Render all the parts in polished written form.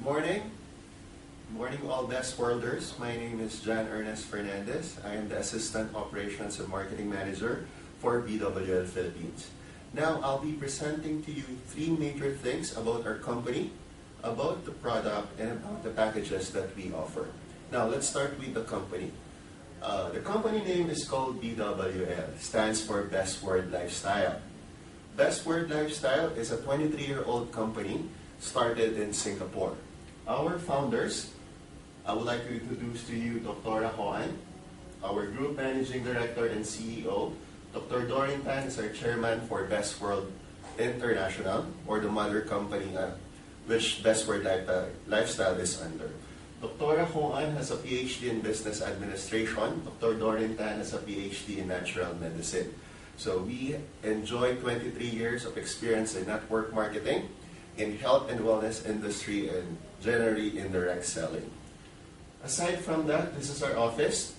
morning. Morning all best worlders. My name is John Ernest Fernandez. I am the Assistant Operations and Marketing Manager for BWL Philippines. Now I'll be presenting to you three major things about our company, about the product, and about the packages that we offer. Now let's start with the company. The company name is called BWL, stands for Best World Lifestyle. Best World Lifestyle is a 23-year-old company started in Singapore. Our founders, I would like to introduce to you Dr. Hoan, our Group Managing Director and CEO. Dr. Doreen Tan is our Chairman for Best World International, or the mother company which Best World Lifestyle is under. Dr. Hoan has a PhD in Business Administration. Dr. Doreen Tan has a PhD in Natural Medicine. So we enjoy 23 years of experience in network marketing, in health and wellness industry, and generally in direct selling. Aside from that, this is our office.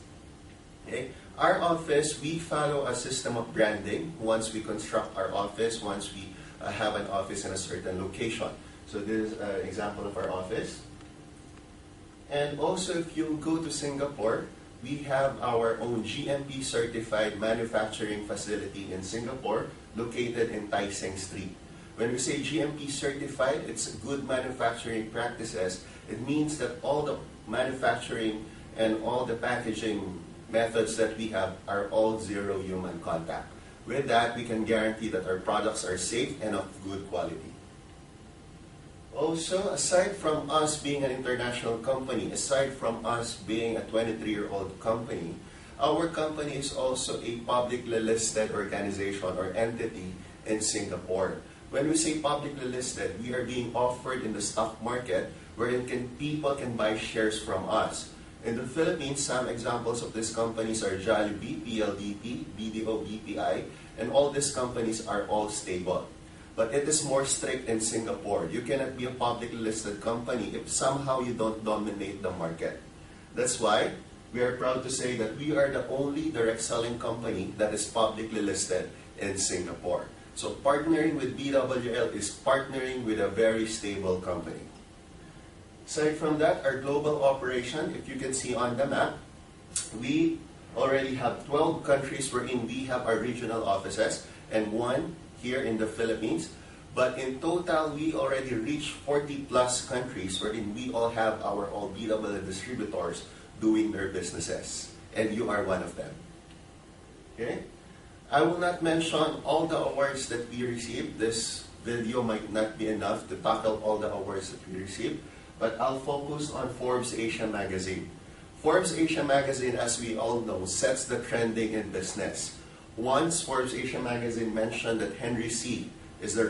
Okay. Our office, we follow a system of branding once we construct our office, once we have an office in a certain location. So this is an example of our office. And also, if you go to Singapore, we have our own GMP certified manufacturing facility in Singapore, located in Tai Seng Street. When we say GMP certified, it's good manufacturing practices. It means that all the manufacturing and all the packaging methods that we have are all zero human contact. With that, we can guarantee that our products are safe and of good quality. Also, aside from us being an international company, aside from us being a 23-year-old company, our company is also a publicly listed organization or entity in Singapore. When we say publicly listed, we are being offered in the stock market wherein people can buy shares from us. In the Philippines, some examples of these companies are Jollibee, PLDT, BDO, BPI, and all these companies are all stable. But it is more strict in Singapore. You cannot be a publicly listed company if somehow you don't dominate the market. That's why we are proud to say that we are the only direct selling company that is publicly listed in Singapore. So partnering with BWL is partnering with a very stable company. Aside from that, our global operation, if you can see on the map, we already have 12 countries wherein we have our regional offices and one here in the Philippines. But in total, we already reached 40 plus countries wherein we all have our all BWL distributors doing their businesses. And you are one of them. Okay? I will not mention all the awards that we received. This video might not be enough to tackle all the awards that we received, but I'll focus on Forbes Asia Magazine. Forbes Asia Magazine, as we all know, sets the trending in business. Once Forbes Asia Magazine mentioned that Henry C. is the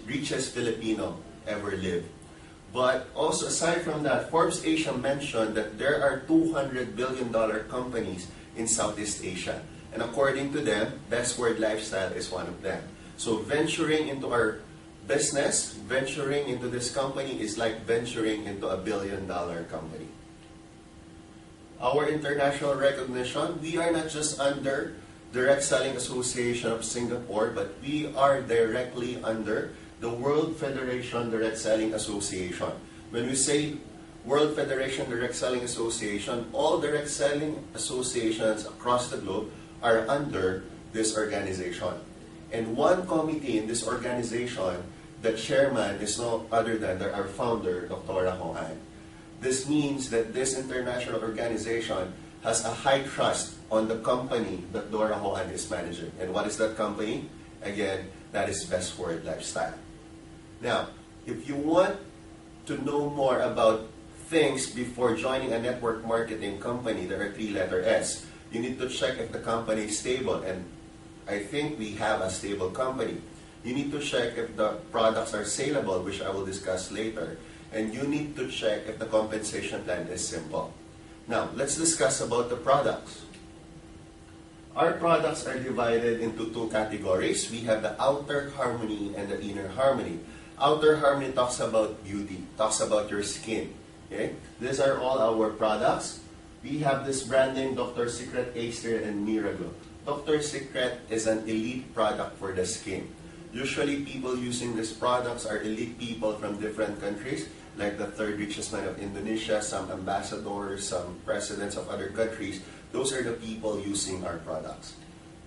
richest Filipino ever lived. But also, aside from that, Forbes Asia mentioned that there are $200 billion companies in Southeast Asia. And according to them, Best World Lifestyle is one of them. So venturing into our business, venturing into this company is like venturing into a billion-dollar company. Our international recognition, we are not just under Direct Selling Association of Singapore, but we are directly under the World Federation Direct Selling Association. When we say World Federation Direct Selling Association, all direct selling associations across the globe are under this organization. And one committee in this organization, the chairman is no other than our founder, Dr. Hoan. This means that this international organization has a high trust on the company that Dora Hoan is managing. And what is that company? Again, that is Best World Lifestyle. Now, if you want to know more about things before joining a network marketing company, there are three-letter S. You need to check if the company is stable, and I think we have a stable company. You need to check if the products are saleable, which I will discuss later. And you need to check if the compensation plan is simple. Now, let's discuss about the products. Our products are divided into two categories. We have the outer harmony and the inner harmony. Outer harmony talks about beauty, talks about your skin. Okay? These are all our products. We have this brand name, Dr. Secret, Acer, and Miracle. Dr. Secret is an elite product for the skin. Usually people using these products are elite people from different countries, like the third richest man of Indonesia, some ambassadors, some presidents of other countries. Those are the people using our products.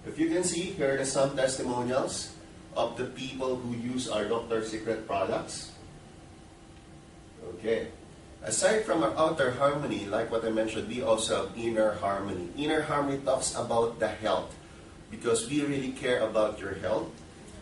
If you can see, here are some testimonials of the people who use our Dr. Secret products. Okay. Aside from our outer harmony, like what I mentioned, we also have inner harmony. Inner harmony talks about the health, because we really care about your health.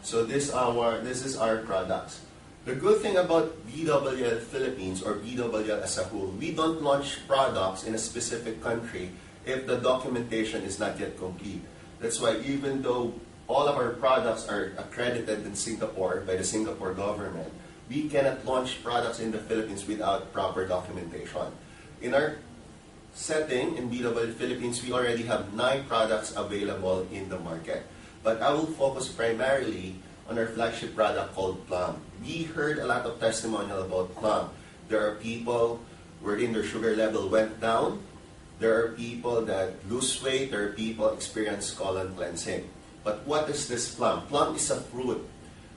So this is our products. The good thing about BWL Philippines, or BWL as a whole, we don't launch products in a specific country if the documentation is not yet complete. That's why even though all of our products are accredited in Singapore by the Singapore government, we cannot launch products in the Philippines without proper documentation. In our setting in BWL Philippines, we already have 9 products available in the market. But I will focus primarily on our flagship product called Plum. We heard a lot of testimonial about Plum. There are people wherein their sugar level went down. There are people that lose weight. There are people experience colon cleansing. But what is this Plum? Plum is a fruit.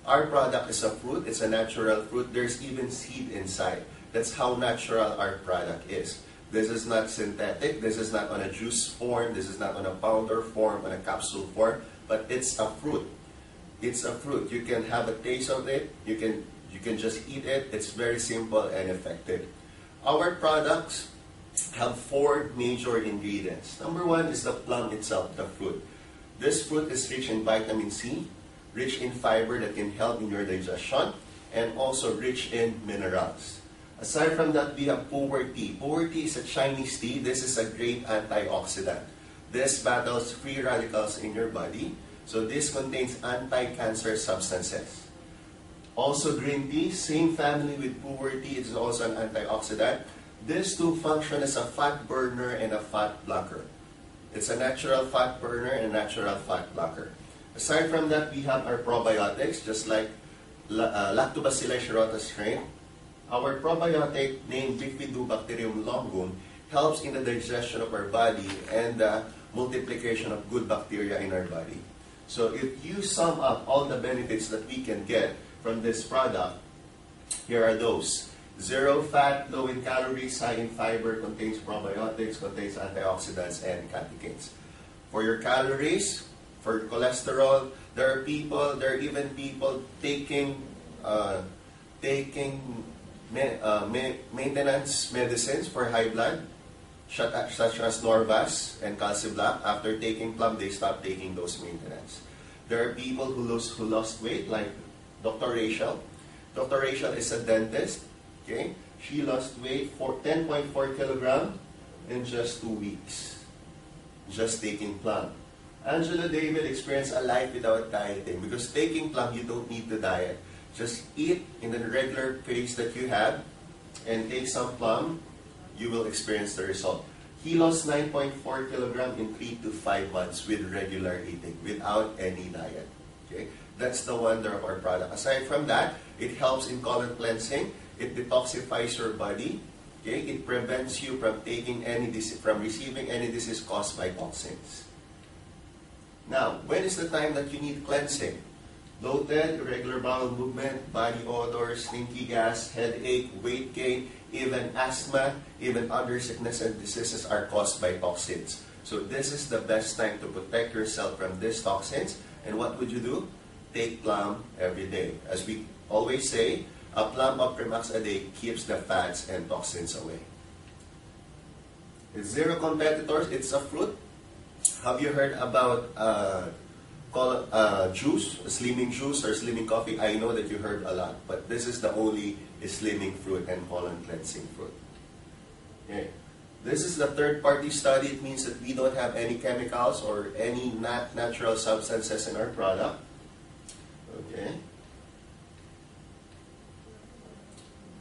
Our product is a fruit. It's a natural fruit. There's even seed inside. That's how natural our product is. This is not synthetic. This is not on a juice form. This is not on a powder form, on a capsule form. But it's a fruit. It's a fruit. You can have a taste of it. You can just eat it. It's very simple and effective. Our products have 4 major ingredients. Number 1 is the plum itself, the fruit. This fruit is rich in vitamin C, rich in fiber that can help in your digestion, and also rich in minerals. Aside from that, we have pu'er tea. Pu'er tea is a Chinese tea. This is a great antioxidant. This battles free radicals in your body. So this contains anti-cancer substances. Also green tea, same family with pu'er tea, it is also an antioxidant. These two function as a fat burner and a fat blocker. It's a natural fat burner and natural fat blocker. Aside from that, we have our probiotics, just like Lactobacillus shirota strain. Our probiotic named Bifidobacterium longum helps in the digestion of our body and the multiplication of good bacteria in our body. So if you sum up all the benefits that we can get from this product, here are those. 0 fat, low in calories, high in fiber, contains probiotics, contains antioxidants, and catechins. For your calories, for cholesterol, there are even people taking maintenance medicines for high blood, such as Norvasc and Calciblac. After taking Plum, they stop taking those maintenance. There are people who lost weight, like Dr. Rachel. Dr. Rachel is a dentist. Okay, she lost weight for 10.4 kilograms in just 2 weeks, just taking Plum. Angela David experienced a life without dieting, because taking Plum, you don't need to diet. Just eat in the regular pace that you have and take some Plum. You will experience the result. He lost 9.4 kilograms in 3 to 5 months with regular eating, without any diet. Okay? That's the wonder of our product. Aside from that, it helps in colon cleansing. It detoxifies your body. Okay? It prevents you from receiving any disease caused by toxins. Now, when is the time that you need cleansing? Bloated, irregular bowel movement, body odor, stinky gas, headache, weight gain, even asthma, even other sickness and diseases are caused by toxins. So this is the best time to protect yourself from these toxins. And what would you do? Take Plum every day. As we always say, a Plum of Premax a day keeps the fats and toxins away. It's 0 competitors. It's a fruit. Have you heard about juice, slimming juice or slimming coffee? I know that you heard a lot, but this is the only slimming fruit and colon cleansing fruit. Okay. This is the third-party study. It means that we don't have any chemicals or any natural substances in our product. Okay.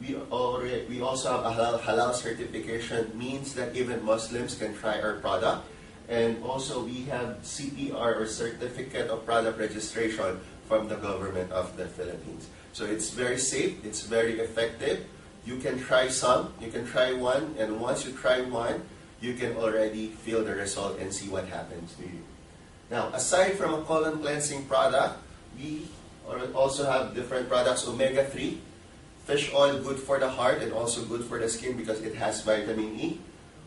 We also have a halal certification, means that even Muslims can try our product. And also we have CPR, or Certificate of Product Registration, from the government of the Philippines. So it's very safe, it's very effective. You can try some, you can try one, and once you try one, you can already feel the result and see what happens to you. Now, aside from a colon cleansing product, we also have different products, omega-3, fish oil, good for the heart and also good for the skin because it has vitamin E.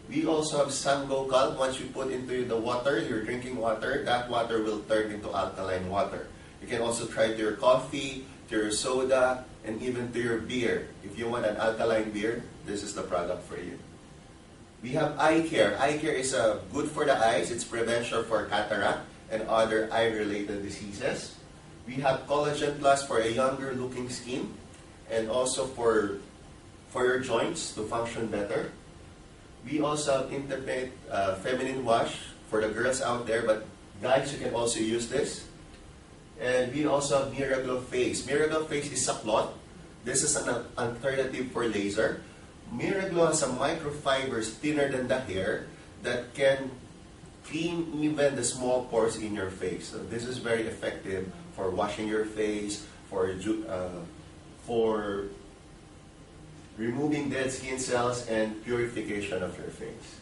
We also have Sangocal. Once you put into the water, your drinking water, that water will turn into alkaline water. You can also try to your coffee, to your soda, and even to your beer. If you want an alkaline beer, this is the product for you. We have eye care. Eye care is good for the eyes. It's prevention for cataract and other eye-related diseases. We have Collagen Plus for a younger looking skin and also for your joints to function better. We also have Intimate Feminine Wash for the girls out there, but guys, you can also use this. And we also have Miraglow Face. Miraglow Face is a cloth. This is an alternative for laser. Miraglow has a microfibers thinner than the hair that can clean even the small pores in your face. So this is very effective for washing your face, for removing dead skin cells and purification of your face.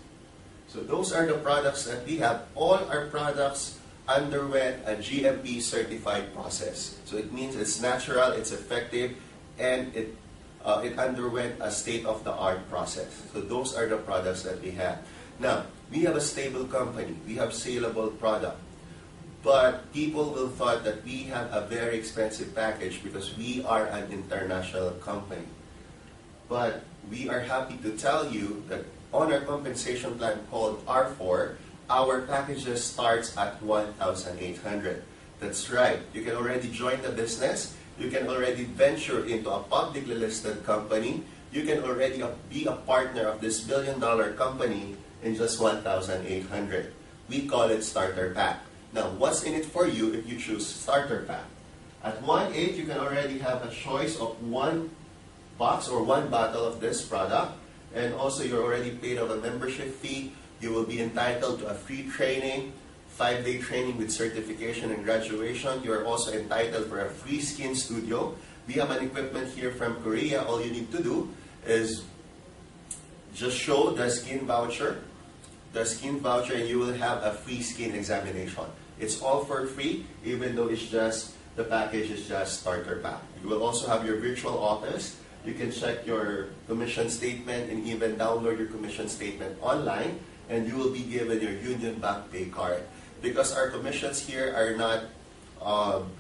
So those are the products that we have. All our products underwent a GMP certified process. So it means it's natural, it's effective, and it underwent a state-of-the-art process. So those are the products that we have. Now, we have a stable company. We have saleable product. But people will thought that we have a very expensive package because we are an international company. But we are happy to tell you that on our compensation plan called R4, our packages starts at 1,800. That's right. You can already join the business. You can already venture into a publicly listed company. You can already be a partner of this billion-dollar company in just 1,800. We call it Starter Pack. Now, what's in it for you if you choose Starter Pack? At 1.8, you can already have a choice of one box or one bottle of this product. And also, you're already paid of a membership fee. You will be entitled to a free training, 5-day training with certification and graduation. You are also entitled for a free skin studio. We have an equipment here from Korea. All you need to do is just show the skin voucher, and you will have a free skin examination. It's all for free, even though it's just, the package is just Starter Pack. You will also have your virtual office. You can check your commission statement and even download your commission statement online, and you will be given your Union Bank pay card. Because our commissions here are not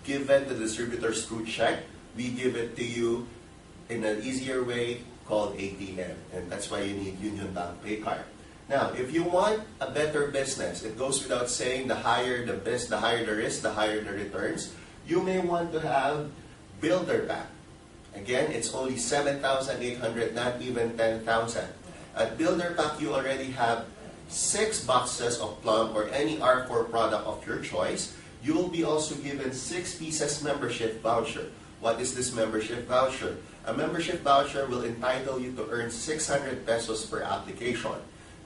given to distributors through check, we give it to you in an easier way called ATM, and that's why you need Union Bank pay card. Now, if you want a better business, it goes without saying, the higher the risk, the higher the returns. You may want to have Builder Pack. Again, it's only 7,800, not even 10,000. At Builder Pack, you already have 6 boxes of Plum or any R4 product of your choice. You will be also given 6 pieces membership voucher. What is this membership voucher? A membership voucher will entitle you to earn 600 pesos per application.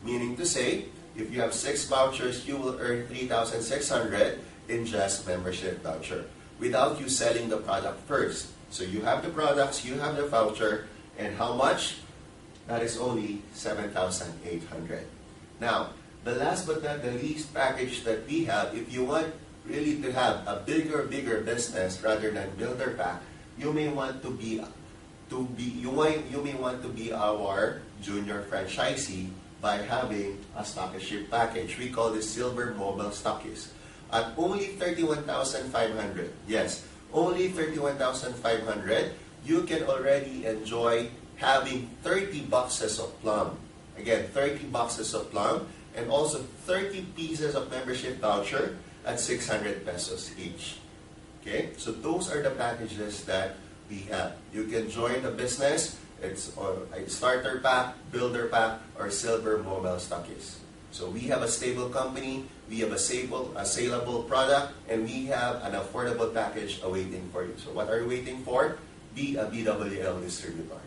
Meaning to say, if you have 6 vouchers, you will earn 3,600 in just membership voucher without you selling the product first. So you have the products, you have the voucher, and how much? That is only 7,800. Now, the last but not the least package that we have, if you want really to have a bigger business rather than Builder Pack, you may want to be our junior franchisee by having a stockist package. We call this Silver Mobile Stockist. At only 31,500, yes, only 31,500, you can already enjoy having 30 boxes of Plum. Again, 30 boxes of Plum, and also 30 pieces of membership voucher at 600 pesos each. Okay, so those are the packages that we have. You can join the business. It's a Starter Pack, Builder Pack, or Silver Mobile Stockist. So we have a stable company, we have a saleable product, and we have an affordable package awaiting for you. So what are you waiting for? Be a BWL distributor.